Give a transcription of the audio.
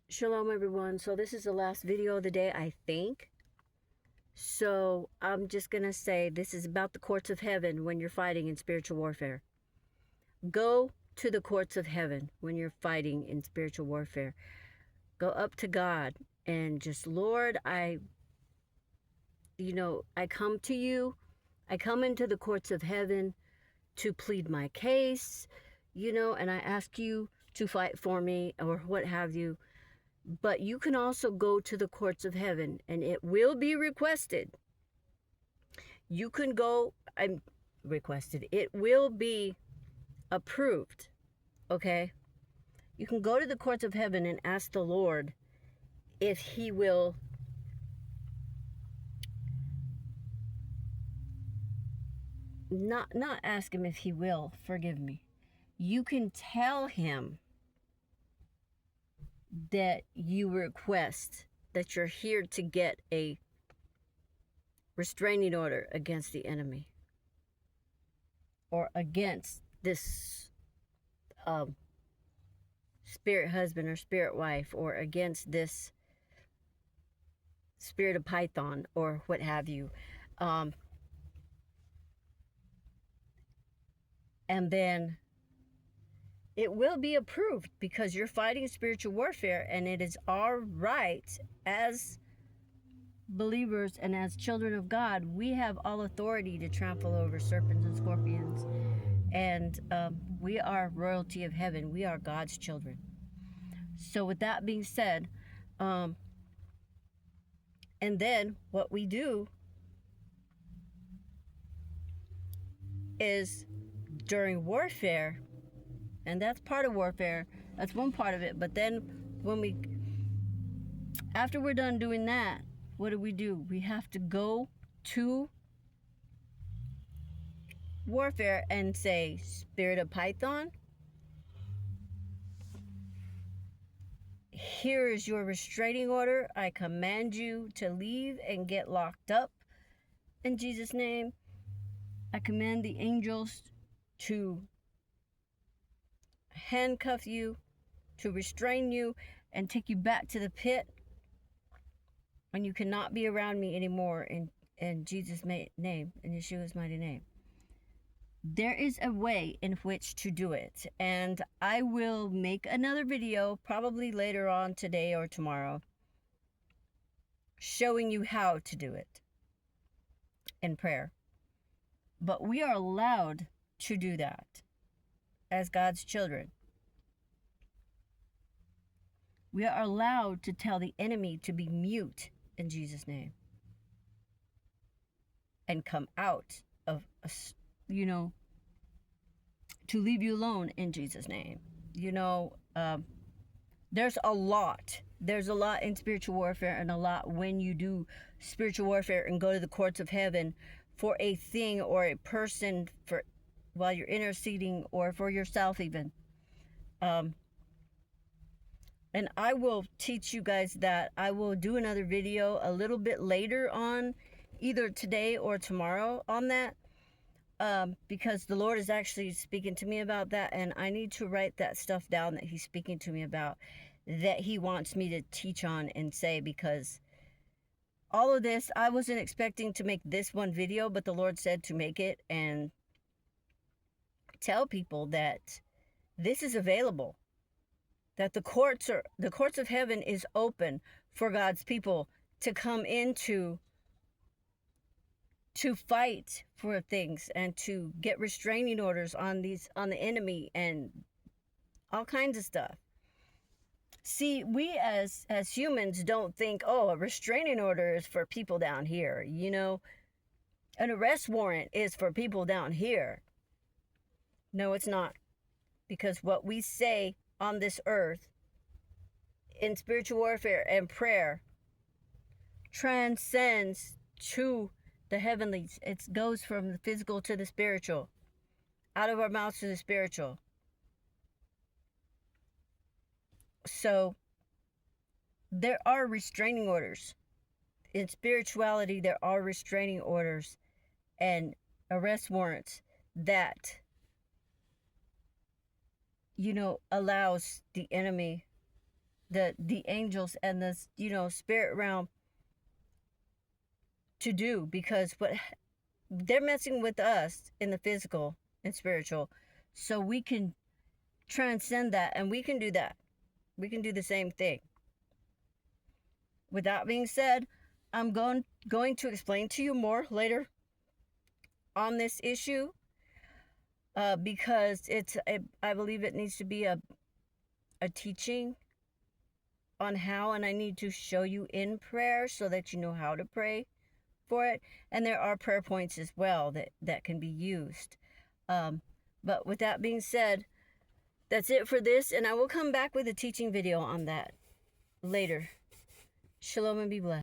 Shalom, everyone. So this is the last video of the day, I think. So I'm just going to say this is about the courts of heaven when you're fighting in spiritual warfare. Go to the courts of heaven when you're fighting in spiritual warfare. Go up to God and just, Lord, I come to you. I come into the courts of heaven to plead my case, and I ask you to fight for me or what have you. But you can also go to the courts of heaven, and it will be requested. You can go, I'm requested. It will be approved, okay? You can go to the courts of heaven and ask the Lord if he will not ask him if he will forgive me. You can tell him that you request that you're here to get a restraining order against the enemy or against this spirit husband or spirit wife, or against this spirit of Python or what have you. And then it will be approved because you're fighting spiritual warfare, and it is our right as believers and as children of God. We have all authority to trample over serpents and scorpions, and we are royalty of heaven. We are God's children. So with that being said, and then what we do is during warfare, and that's part of warfare, that's one part of it, but then after we're done doing that, what do? We have to go to warfare and say, Spirit of Python, here is your restraining order. I command you to leave and get locked up in Jesus' name. I command the angels to handcuff you, to restrain you, and take you back to the pit. And you cannot be around me anymore in Jesus' name, in Yeshua's mighty name. There is a way in which to do it, and I will make another video probably later on today or tomorrow showing you how to do it in prayer. But we are allowed to do that as God's children. We are allowed to tell the enemy to be mute in Jesus' name and come out of to leave you alone in Jesus' name. There's a lot in spiritual warfare, and a lot when you do spiritual warfare and go to the courts of heaven for a thing or a person, for while you're interceding, or for yourself even. And I will teach you guys that. I will do another video a little bit later on, either today or tomorrow, on that, because the Lord is actually speaking to me about that, and I need to write that stuff down that he's speaking to me about, that he wants me to teach on and say, because all of this, I wasn't expecting to make this one video, but the Lord said to make it and tell people that this is available, that the courts of heaven is open for God's people to come into, to fight for things and to get restraining orders on the enemy and all kinds of stuff. See, we as humans don't think, oh, a restraining order is for people down here. An arrest warrant is for people down here. No, it's not. Because what we say on this earth in spiritual warfare and prayer transcends to the heavenlies. It goes from the physical to the spiritual, out of our mouths to the spiritual. So there are restraining orders. In spirituality, there are restraining orders and arrest warrants that, allows the enemy the angels and the, you know, spirit realm to do, because what they're messing with us in the physical and spiritual, so we can transcend that, and we can do that. We can do the same thing. With that being said, I'm going to explain to you more later on this issue, because I believe it needs to be a teaching on how, and I need to show you in prayer so that you know how to pray for it. And there are prayer points as well that can be used. But with that being said, that's it for this, and I will come back with a teaching video on that later. Shalom and be blessed.